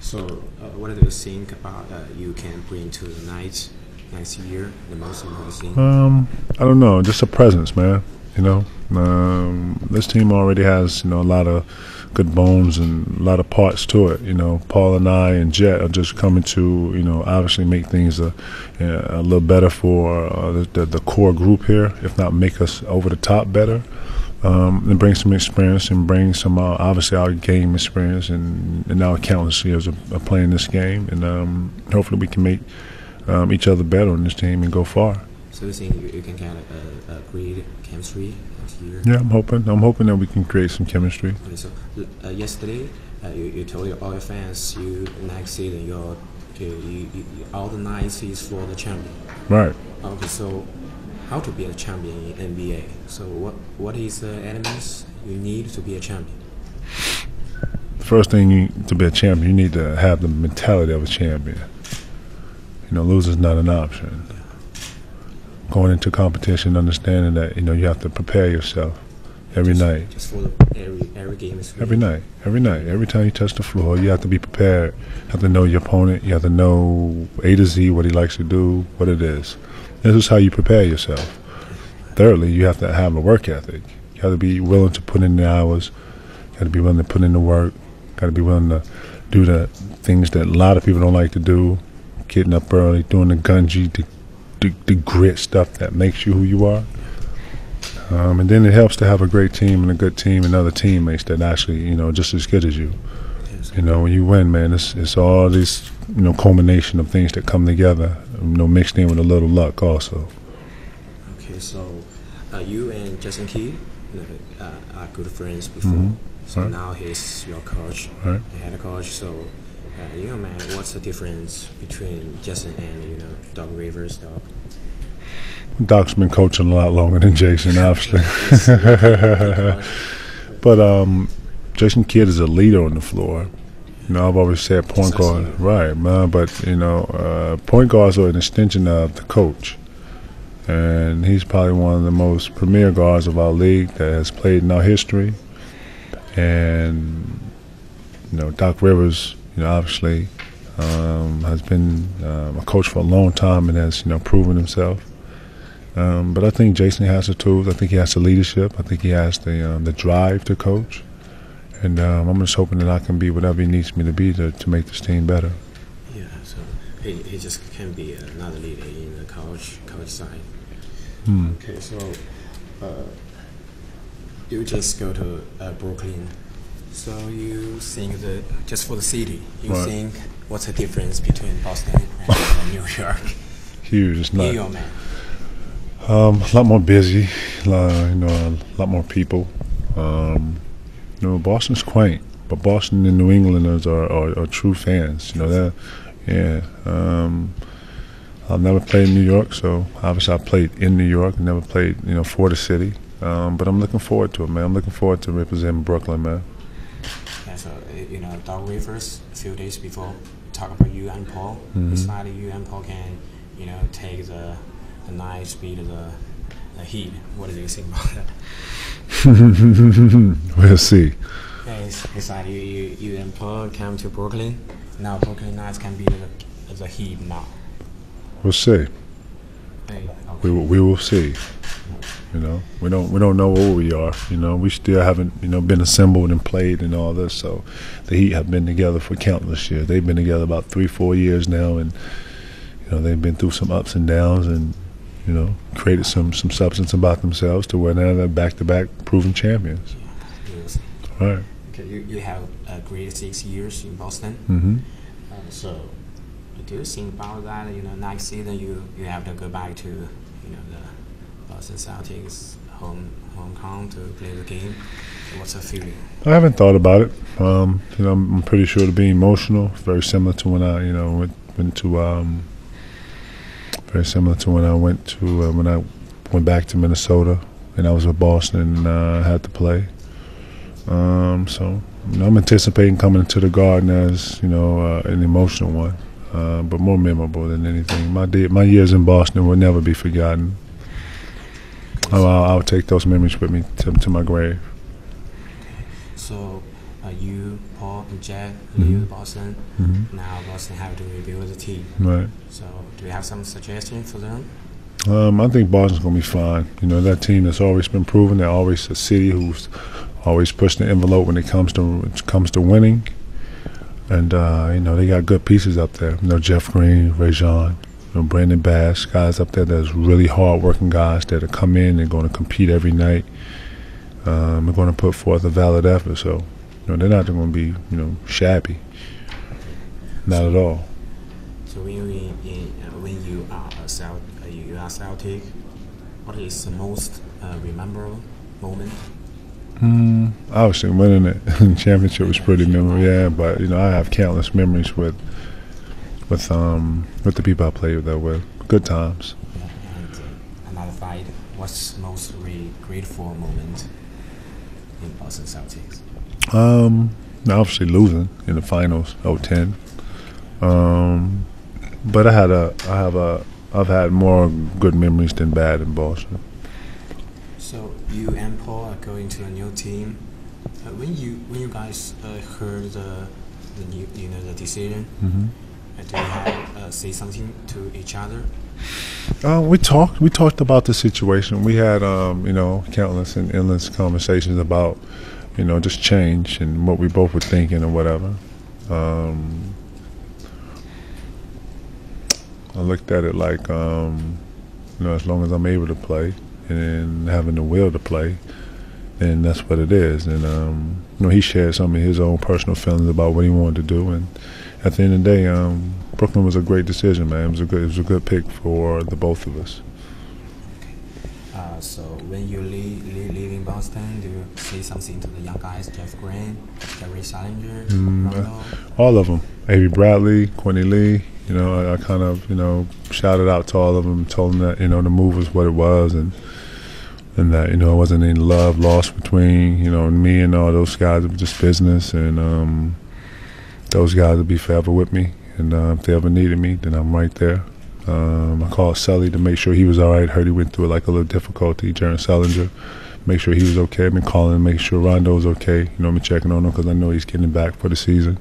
So, what do you think about you can bring to the next year? The most important thing. I don't know, just a presence, man. This team already has a lot of good bones and a lot of parts to it. Paul and I and Jet are just coming to obviously make things a little better for the core group here, if not make us over the top better. And bring some experience and bring some obviously our game experience and our countless years of playing this game, and hopefully we can make each other better on this team and go far. So you think you can get a great chemistry next year? Yeah, I'm hoping that we can create some chemistry. Okay, so yesterday you told all your fans next season you all the 9 seeds for the champion. Right. Okay, so how to be a champion in NBA? So what is the elements you need to be a champion? First thing to be a champion, you need to have the mentality of a champion. Losing's not an option. Going into competition, understanding that you have to prepare yourself every night. Just for every game is every night. Every time you touch the floor, you have to be prepared. You have to know your opponent. You have to know A to Z what he likes to do, what it is. This is how you prepare yourself. Thirdly, you have to have a work ethic. You have to be willing to put in the hours. You got to be willing to put in the work. Got to be willing to do the things that a lot of people don't like to do. Getting up early, doing the gungy, the grit stuff that makes you who you are. And then it helps to have a great team and a good team and other teammates that actually, just as good as you. When you win, man, it's all this, culmination of things that come together, mixed in with a little luck also. Okay, so you and Jason Kidd are good friends before. Mm-hmm. So now he's your coach, right. Head coach. So, man, what's the difference between Jason and Doc Rivers? Doc's been coaching a lot longer than Jason, obviously. But Jason Kidd is a leader on the floor. I've always said point guard, right, man. But point guards are an extension of the coach, and he's probably one of the most premier guards of our league that has played in our history. And Doc Rivers, obviously has been a coach for a long time and has proven himself. But I think Jason has the tools. I think he has the leadership. I think he has the drive to coach. And I'm just hoping that I can be whatever he needs me to be to make this team better. Yeah, so he just can be another leader in the coach side. Okay, so you just go to Brooklyn. So you think that just for the city, you right. think what's the difference between Boston and New York? Huge, it's not. New York, man. A lot more busy, a lot more people. Boston's quaint, but Boston and New Englanders are true fans. I've never played in New York, so obviously I played in New York. Never played, for the city. But I'm looking forward to it, man. I'm looking forward to representing Brooklyn, man. Yeah, so Doc Rivers a few days before talk about you and Paul. Mm-hmm. Decided you and Paul can, take the nice speed of the Heat. What do you think about that? We'll see. Decided you and Paul come to Brooklyn. Now Brooklyn Knights can be the Heat now. We'll see. Okay. We will see. We don't know where we are. We still haven't been assembled and played and all this. So the Heat have been together for countless years. They've been together about 3-4 years now, and they've been through some ups and downs, and created some substance about themselves to where now they're back-to-back proven champions. Yes. All right. Okay, you have a great 6 years in Boston. Mm-hmm. So do you think about that? Next season you have to go back to the Boston Celtics hometown to play the game. What's the feeling? I haven't thought about it. I'm pretty sure it'll be emotional. Very similar to when I went to. Very similar to when I went back to Minnesota and I was with Boston and had to play. So I'm anticipating coming to the Garden as an emotional one, but more memorable than anything. My years in Boston will never be forgotten. I'll take those memories with me to my grave. So you, Paul, and Jack leave Boston. Now Boston have to rebuild the team. Right. So, do you have some suggestions for them? I think Boston's going to be fine. You know, that team that's always been proven. They're always a city who's always pushing the envelope when it comes to winning. And you know, they got good pieces up there. You know, Jeff Green, Rajon, you know, Brandon Bass, guys up there that's really hard-working guys that come in and going to compete every night. They're going to put forth a valid effort. So, you know, they're not going to be, you know, shabby. Not at all. So when you are Celtic, what is the most memorable moment? Obviously, winning it championship was pretty memorable. Yeah, but you know, I have countless memories with the people I played there with. Good times. And another fight. What's most grateful moment in Boston Celtics? Obviously losing in the finals, 0-10. But I've had more good memories than bad in Boston. So you and Paul are going to a new team. When you guys heard the decision, do you have say something to each other? We talked about the situation. We had you know, countless and endless conversations about, you know, just change and what we both were thinking or whatever. I looked at it like, you know, as long as I'm able to play and having the will to play, then that's what it is. And you know, he shared some of his own personal feelings about what he wanted to do. And at the end of the day, Brooklyn was a great decision, man. It was a good pick for the both of us. Okay. So when you leaving Boston, do you say something to the young guys, Jeff Green, Gary Salinger, Rondo? All of them. Avery Bradley, Courtney Lee. You know, I kind of, you know, shouted out to all of them, told them that, you know, the move was what it was, and that, you know, it wasn't any love lost between, you know, me and all those guys. It was just business, and those guys would be forever with me. And if they ever needed me, then I'm right there. I called Sully to make sure he was all right. Heard he went through like a little difficulty. Jaron Sellinger, make sure he was okay. I've been calling to make sure Rondo's okay. You know, I've been checking on him because I know he's getting back for the season.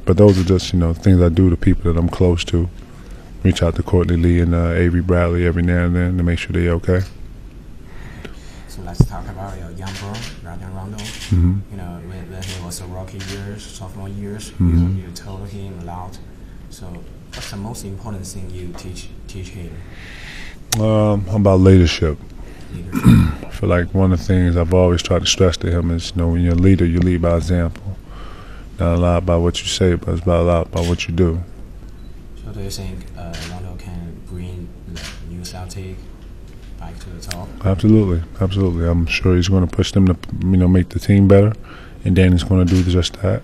But those are just, you know, things I do to people that I'm close to. Reach out to Courtney Lee and Avery Bradley every now and then to make sure they're okay. So let's talk about your young bro, Rajon Rondo. You know, when he was a rookie years, sophomore years, you told him a lot. So what's the most important thing you teach him? About leadership. I feel like one of the things I've always tried to stress to him is, you know, when you're a leader, you lead by example. Not a lot about what you say, but it's about a lot about what you do. So do you think Rondo can bring the new Celtic back to the top? Absolutely, absolutely. I'm sure he's going to push them to, you know, make the team better, and Danny's going to do just that.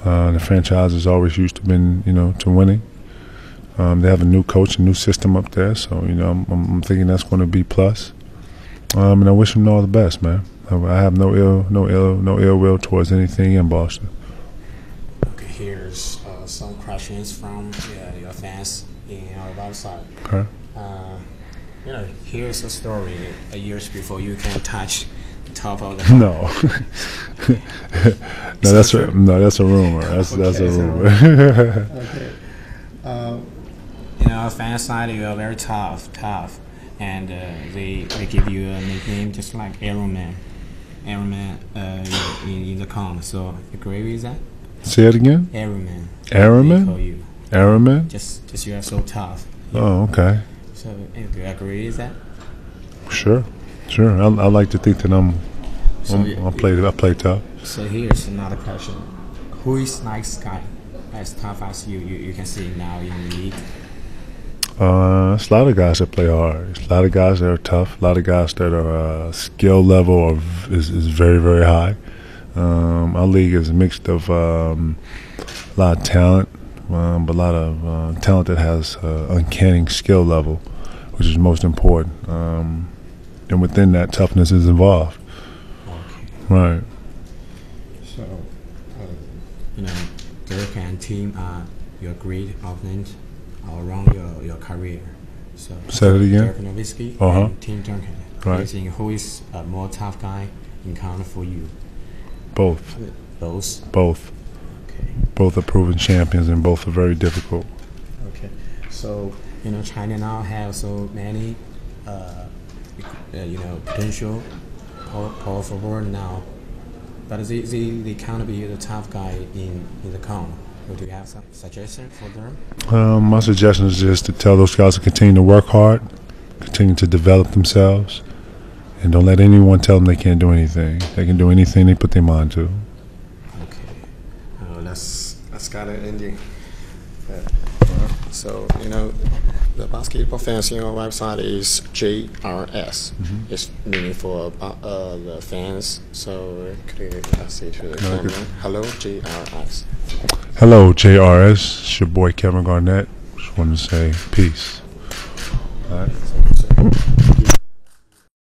The franchise has always used to been, you know, to winning. They have a new coach, a new system up there, so, you know, I'm thinking that's going to be plus. And I wish him all the best, man. I have no ill will towards anything in Boston. Okay, here's some questions from your fans in our website. Okay. You know, here's a story. Years before you can touch the top of the No. That's a rumor. That's a rumor. Okay. You know, fan side, you are very tough, and they give you a nickname just like Iron Man in the con. So you agree with that? Say it again. Iron Man. Iron They Man? call you. Iron Man? Just you are so tough. Oh, okay. So do you agree with that? Sure. I like to think that I play tough. So here's another question: who is nice guy, as tough as you can see now in the league? There's a lot of guys that play hard. There's a lot of guys that are tough. A lot of guys that are skill level is very, very high. Our league is mixed of a lot of talent, but a lot of talent that has uncanny skill level, which is most important. And within that, toughness is involved. Okay. Right. So, you know, Dirk and team are your great opponent all around your career. So Say it again. Dirk Nowitzki and Tim Duncan. Right. You think who is a more tough guy in counter for you? Both. Both. Both. Okay. Both are proven champions, and both are very difficult. Okay. So China now has so many, potential power forward now, but they can't be the tough guy in the count. Do you have some suggestion for them? My suggestion is just to tell those guys to continue to work hard, continue to develop themselves, and don't let anyone tell them they can't do anything. They can do anything they put their mind to. Okay. That's got an ending. So the basketball fans your website is JRS. Mm-hmm. It's meaning for the fans. So could you say to the camera? Hello, JRS. Hello, JRS. It's your boy Kevin Garnett. Just wanted to say peace. All right.